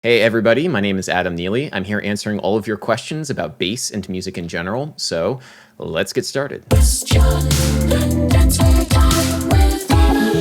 Hey everybody, my name is Adam Neely. I'm here answering all of your questions about bass and music in general, so let's get started. Question and answer time with Adam.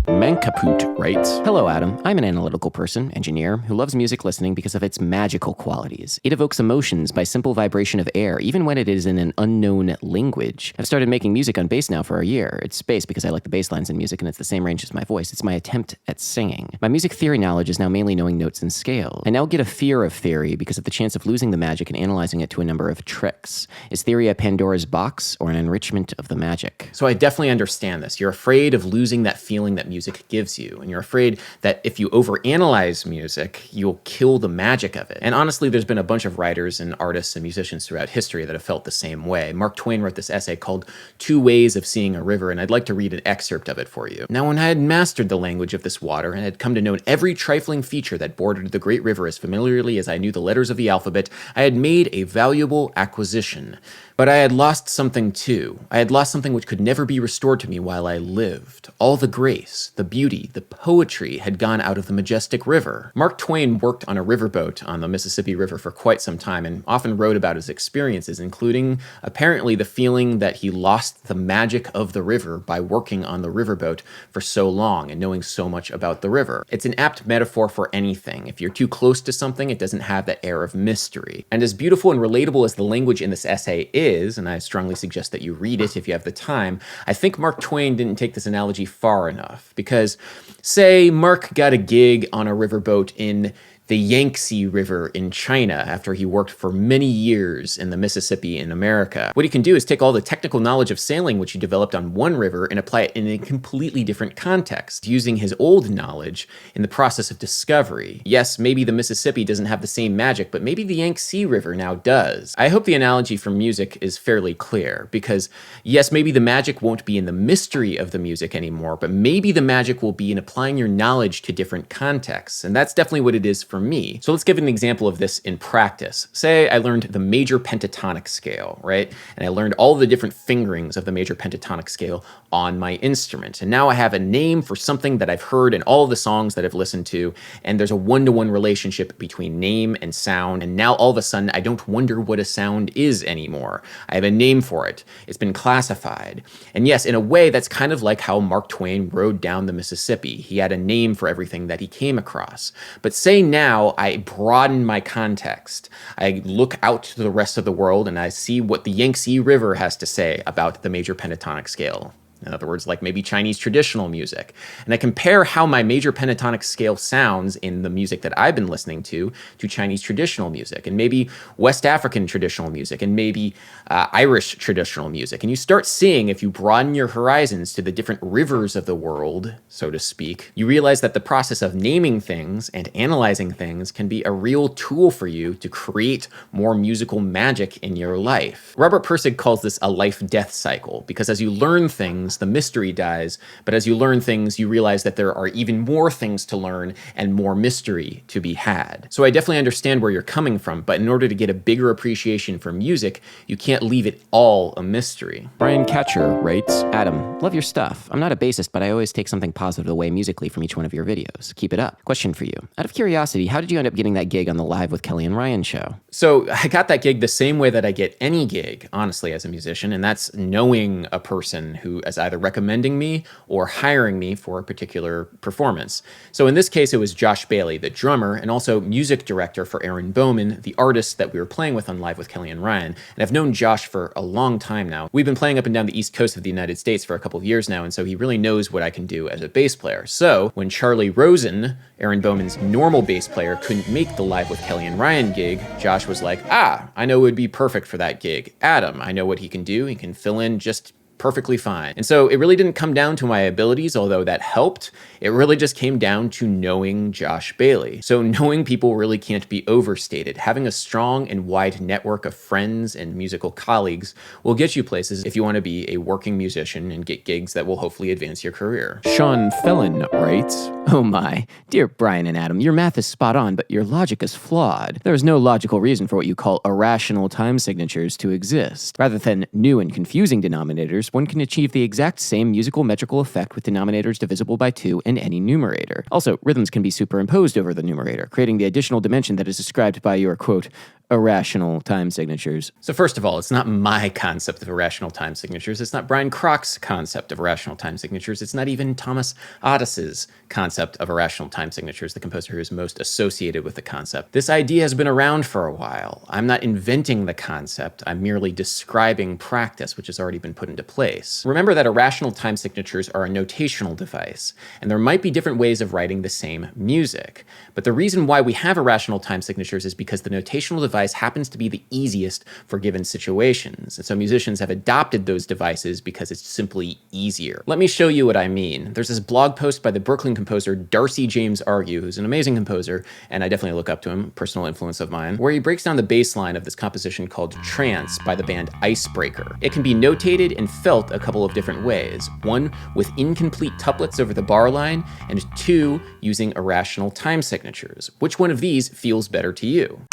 Mankepoot writes, "Hello, Adam. I'm an analytical person, engineer, who loves music listening because of its magical qualities. It evokes emotions by simple vibration of air, even when it is in an unknown language. I've started making music on bass now for a year. It's bass because I like the bass lines in music and it's the same range as my voice. It's my attempt at singing. My music theory knowledge is now mainly knowing notes and scale. I now get a fear of theory because of the chance of losing the magic and analyzing it to a number of tricks. Is theory a Pandora's box or an enrichment of the magic?" So I definitely understand this. You're afraid of losing that feeling that music gives you, and you're afraid that if you overanalyze music, you'll kill the magic of it. And honestly, there's been a bunch of writers and artists and musicians throughout history that have felt the same way. Mark Twain wrote this essay called Two Ways of Seeing a River, and I'd like to read an excerpt of it for you. "Now, when I had mastered the language of this water and had come to know every trifling feature that bordered the great river as familiarly as I knew the letters of the alphabet, I had made a valuable acquisition. But I had lost something too. I had lost something which could never be restored to me while I lived. All the grace, the beauty, the poetry had gone out of the majestic river." Mark Twain worked on a riverboat on the Mississippi River for quite some time and often wrote about his experiences, including apparently the feeling that he lost the magic of the river by working on the riverboat for so long and knowing so much about the river. It's an apt metaphor for anything. If you're too close to something, it doesn't have that air of mystery. And as beautiful and relatable as the language in this essay is, and I strongly suggest that you read it if you have the time, I think Mark Twain didn't take this analogy far enough. Because, say, Mark got a gig on a riverboat in the Yangtze River in China after he worked for many years in the Mississippi in America. What he can do is take all the technical knowledge of sailing which he developed on one river and apply it in a completely different context, using his old knowledge in the process of discovery. Yes, maybe the Mississippi doesn't have the same magic, but maybe the Yangtze River now does. I hope the analogy for music is fairly clear, because yes, maybe the magic won't be in the mystery of the music anymore, but maybe the magic will be in applying your knowledge to different contexts, and that's definitely what it is for me. So let's give an example of this in practice. Say I learned the major pentatonic scale, right? And I learned all the different fingerings of the major pentatonic scale on my instrument. And now I have a name for something that I've heard in all of the songs that I've listened to, and there's a one-to-one relationship between name and sound, and now all of a sudden I don't wonder what a sound is anymore. I have a name for it. It's been classified. And yes, in a way, that's kind of like how Mark Twain rode down the Mississippi. He had a name for everything that he came across. But say now I broaden my context. I look out to the rest of the world and I see what the Yangtze River has to say about the major pentatonic scale. In other words, like maybe Chinese traditional music. And I compare how my major pentatonic scale sounds in the music that I've been listening to Chinese traditional music, and maybe West African traditional music, and maybe Irish traditional music. And you start seeing, if you broaden your horizons to the different rivers of the world, so to speak, you realize that the process of naming things and analyzing things can be a real tool for you to create more musical magic in your life. Robert Pirsig calls this a life-death cycle, because as you learn things, the mystery dies, but as you learn things, you realize that there are even more things to learn and more mystery to be had. So I definitely understand where you're coming from, but in order to get a bigger appreciation for music, you can't leave it all a mystery. Brian Kachur writes, "Adam, love your stuff. I'm not a bassist, but I always take something positive away musically from each one of your videos. Keep it up. Question for you. Out of curiosity, how did you end up getting that gig on the Live with Kelly and Ryan show?" So I got that gig the same way that I get any gig, honestly, as a musician, and that's knowing a person who is either recommending me or hiring me for a particular performance. So in this case, it was Josh Bailey, the drummer, and also music director for Aaron Bowman, the artist that we were playing with on Live with Kelly and Ryan. And I've known Josh for a long time now. We've been playing up and down the East Coast of the United States for a couple of years now, and so he really knows what I can do as a bass player. So when Charlie Rosen, Aaron Bowman's normal bass player, couldn't make the Live with Kelly and Ryan gig, Josh was like, I know it would be perfect for that gig. Adam, I know what he can do. He can fill in just perfectly fine. And so it really didn't come down to my abilities, although that helped. It really just came down to knowing Josh Bailey. So knowing people really can't be overstated. Having a strong and wide network of friends and musical colleagues will get you places if you want to be a working musician and get gigs that will hopefully advance your career. SeanFenlon writes, "Oh my, dear Brian and Adam, your math is spot on, but your logic is flawed. There is no logical reason for what you call irrational time signatures to exist. Rather than new and confusing denominators, one can achieve the exact same musical metrical effect with denominators divisible by 2 in any numerator. Also, rhythms can be superimposed over the numerator, creating the additional dimension that is described by your, quote, irrational time signatures. So first of all, it's not my concept of irrational time signatures. It's not Brian Krock's concept of irrational time signatures. It's not even Thomas Otis's concept of irrational time signatures, the composer who is most associated with the concept. This idea has been around for a while. I'm not inventing the concept. I'm merely describing practice, which has already been put into place. Remember that irrational time signatures are a notational device, and there might be different ways of writing the same music. But the reason why we have irrational time signatures is because the notational device happens to be the easiest for given situations. And so musicians have adopted those devices because it's simply easier. Let me show you what I mean. There's this blog post by the Brooklyn composer Darcy James Argue, who's an amazing composer, and I definitely look up to him, personal influence of mine, where he breaks down the bass line of this composition called Trance by the band Icebreaker. It can be notated and felt a couple of different ways. One, with incomplete tuplets over the bar line, and two, using irrational time signatures. Which one of these feels better to you?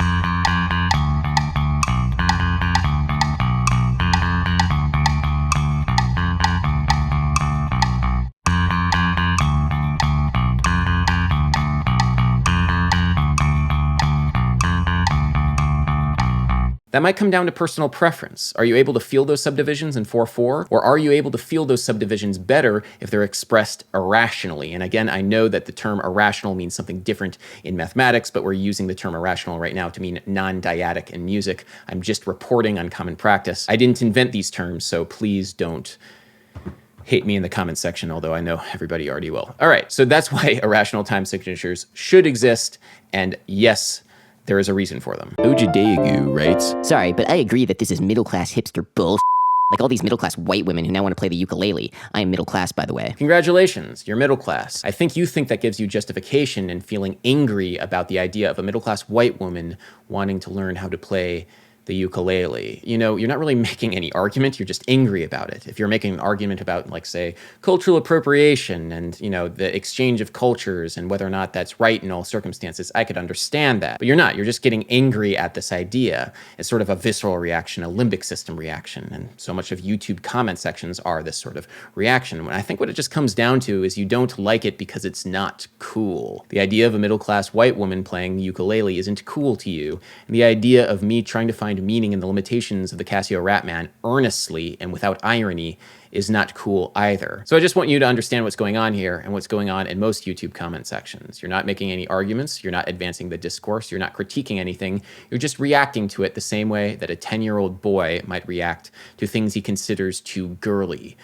That might come down to personal preference. Are you able to feel those subdivisions in 4/4? Or are you able to feel those subdivisions better if they're expressed irrationally? And again, I know that the term irrational means something different in mathematics, but we're using the term irrational right now to mean non-dyadic in music. I'm just reporting on common practice. I didn't invent these terms, so please don't hate me in the comments section, although I know everybody already will. All right, so that's why irrational time signatures should exist, and yes, there is a reason for them. Ojideagu writes, Sorry, but I agree that this is middle-class hipster bullshit. Like all these middle-class white women who now want to play the ukulele. I am middle class, by the way. Congratulations, you're middle class. I think you think that gives you justification in feeling angry about the idea of a middle class white woman wanting to learn how to play the ukulele. You know, you're not really making any argument, you're just angry about it. If you're making an argument about, like, say, cultural appropriation and, you know, the exchange of cultures and whether or not that's right in all circumstances, I could understand that. But you're not, you're just getting angry at this idea. It's sort of a visceral reaction, a limbic system reaction, and so much of YouTube comment sections are this sort of reaction. I think what it just comes down to is you don't like it because it's not cool. The idea of a middle-class white woman playing ukulele isn't cool to you, and the idea of me trying to find meaning in the limitations of the Casio Ratman earnestly and without irony is not cool either. So I just want you to understand what's going on here and what's going on in most YouTube comment sections. You're not making any arguments, you're not advancing the discourse, you're not critiquing anything, you're just reacting to it the same way that a 10-year-old boy might react to things he considers too girly.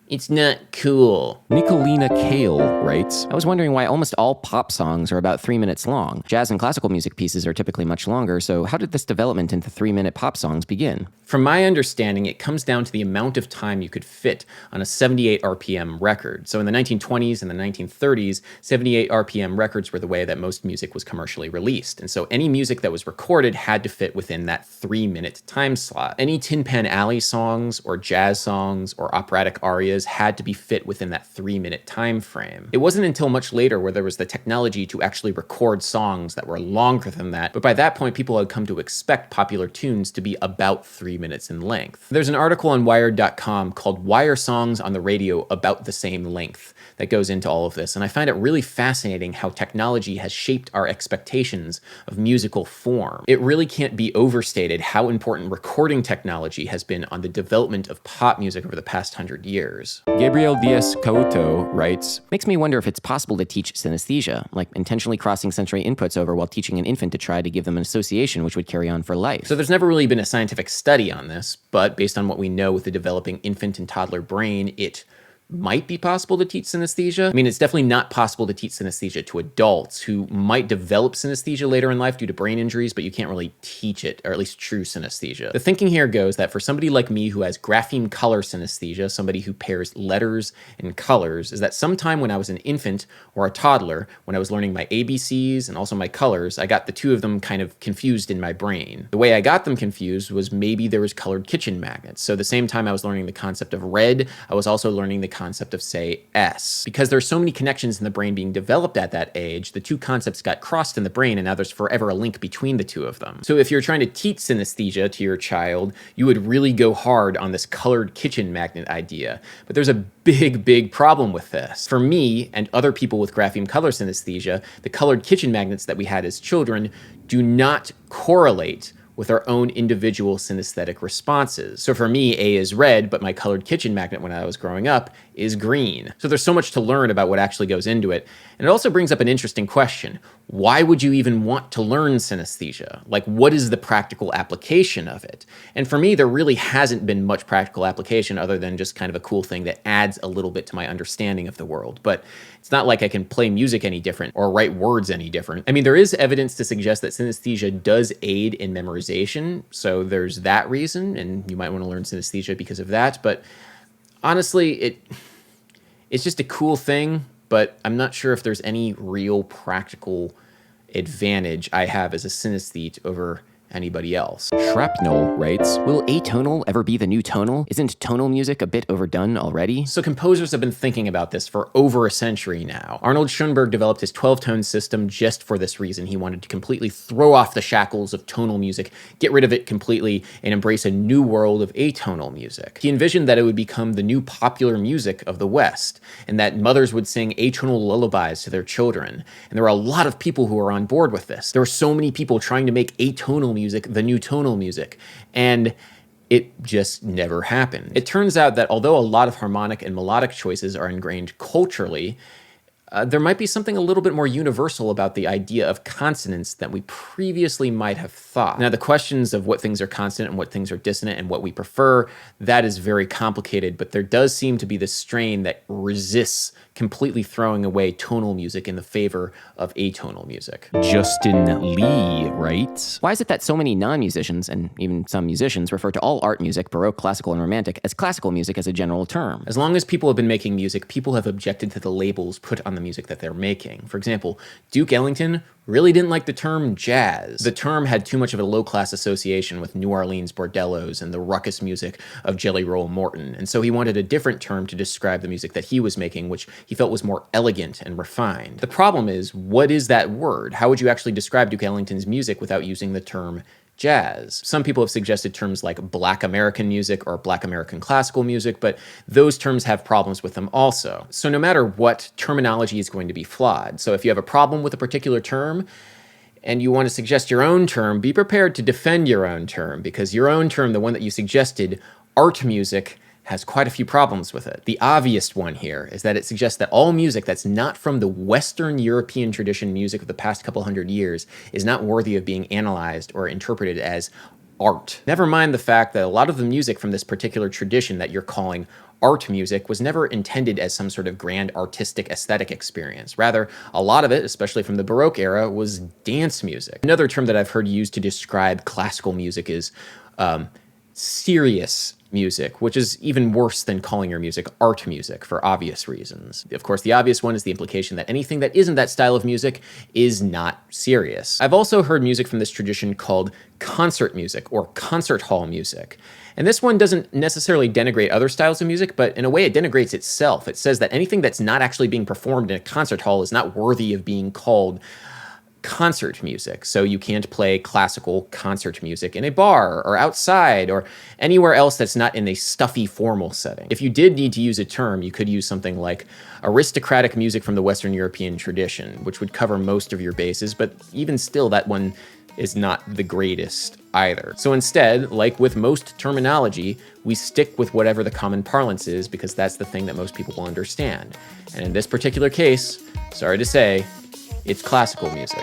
It's not cool. Nikolina Cale writes, I was wondering why almost all pop songs are about 3 minutes long. Jazz and classical music pieces are typically much longer, so how did this development into 3-minute pop songs begin? From my understanding, it comes down to the amount of time you could fit on a 78 RPM record. So in the 1920s and the 1930s, 78 RPM records were the way that most music was commercially released. And so any music that was recorded had to fit within that 3-minute time slot. Any Tin Pan Alley songs or jazz songs or operatic arias had to be fit within that 3-minute time frame. It wasn't until much later where there was the technology to actually record songs that were longer than that, but by that point people had come to expect popular tunes to be about 3 minutes in length. There's an article on Wired.com called Why Are Songs on the Radio About the Same Length that goes into all of this, and I find it really fascinating how technology has shaped our expectations of musical form. It really can't be overstated how important recording technology has been on the development of pop music over the past 100 years. Gabriel Dias Couto writes, makes me wonder if it's possible to teach synesthesia, like intentionally crossing sensory inputs over while teaching an infant to try to give them an association which would carry on for life. So there's never really been a scientific study on this, but based on what we know with the developing infant and toddler brain, it might be possible to teach synesthesia. I mean, it's definitely not possible to teach synesthesia to adults who might develop synesthesia later in life due to brain injuries, but you can't really teach it, or at least true synesthesia. The thinking here goes that for somebody like me who has grapheme color synesthesia, somebody who pairs letters and colors, is that sometime when I was an infant or a toddler, when I was learning my ABCs and also my colors, I got the two of them kind of confused in my brain. The way I got them confused was maybe there was colored kitchen magnets. So the same time I was learning the concept of red, I was also learning the concept of, say, S. Because there's so many connections in the brain being developed at that age, the two concepts got crossed in the brain, and now there's forever a link between the two of them. So if you're trying to teach synesthesia to your child, you would really go hard on this colored kitchen magnet idea. But there's a big problem with this. For me and other people with grapheme color synesthesia, the colored kitchen magnets that we had as children do not correlate with our own individual synesthetic responses. So for me, A is red, but my colored kitchen magnet when I was growing up is green. So there's so much to learn about what actually goes into it. And it also brings up an interesting question. Why would you even want to learn synesthesia? Like, what is the practical application of it? And for me, there really hasn't been much practical application other than just kind of a cool thing that adds a little bit to my understanding of the world. But it's not like I can play music any different or write words any different. I mean, there is evidence to suggest that synesthesia does aid in memorization, so there's that reason, and you might want to learn synesthesia because of that. But honestly, it's just a cool thing, but I'm not sure if there's any real practical advantage I have as a synesthete over anybody else. Shrapnel writes, will atonal ever be the new tonal? Isn't tonal music a bit overdone already? So composers have been thinking about this for over a century now. Arnold Schoenberg developed his 12-tone system just for this reason. He wanted to completely throw off the shackles of tonal music, get rid of it completely, and embrace a new world of atonal music. He envisioned that it would become the new popular music of the West, and that mothers would sing atonal lullabies to their children. And there were a lot of people who were on board with this. There were so many people trying to make atonal music the new tonal music, and it just never happened. It turns out that although a lot of harmonic and melodic choices are ingrained culturally, there might be something a little bit more universal about the idea of consonance than we previously might have thought. Now, the questions of what things are consonant and what things are dissonant and what we prefer, that is very complicated, but there does seem to be this strain that resists completely throwing away tonal music in the favor of atonal music. Justin Lee writes, why is it that so many non-musicians, and even some musicians, refer to all art music, Baroque, classical, and romantic, as classical music as a general term? As long as people have been making music, people have objected to the labels put on the music that they're making. For example, Duke Ellington really didn't like the term jazz. The term had too much of a low-class association with New Orleans bordellos and the ruckus music of Jelly Roll Morton, and so he wanted a different term to describe the music that he was making, which he felt was more elegant and refined. The problem is, what is that word? How would you actually describe Duke Ellington's music without using the term jazz? Some people have suggested terms like Black American music or Black American classical music, but those terms have problems with them also. So no matter what, terminology is going to be flawed. So if you have a problem with a particular term, and you want to suggest your own term, be prepared to defend your own term, because your own term, the one that you suggested, art music, has quite a few problems with it. The obvious one here is that it suggests that all music that's not from the Western European tradition music of the past couple hundred years is not worthy of being analyzed or interpreted as art. Never mind the fact that a lot of the music from this particular tradition that you're calling art music was never intended as some sort of grand artistic aesthetic experience. Rather, a lot of it, especially from the Baroque era, was dance music. Another term that I've heard used to describe classical music is serious music, which is even worse than calling your music art music for obvious reasons. Of course, the obvious one is the implication that anything that isn't that style of music is not serious. I've also heard music from this tradition called concert music or concert hall music. And this one doesn't necessarily denigrate other styles of music, but in a way it denigrates itself. It says that anything that's not actually being performed in a concert hall is not worthy of being called concert music. So you can't play classical concert music in a bar or outside or anywhere else that's not in a stuffy formal setting. If you did need to use a term, you could use something like aristocratic music from the Western European tradition, which would cover most of your bases, but even still that one is not the greatest either. So instead, like with most terminology, we stick with whatever the common parlance is because that's the thing that most people will understand. And in this particular case, sorry to say, it's classical music.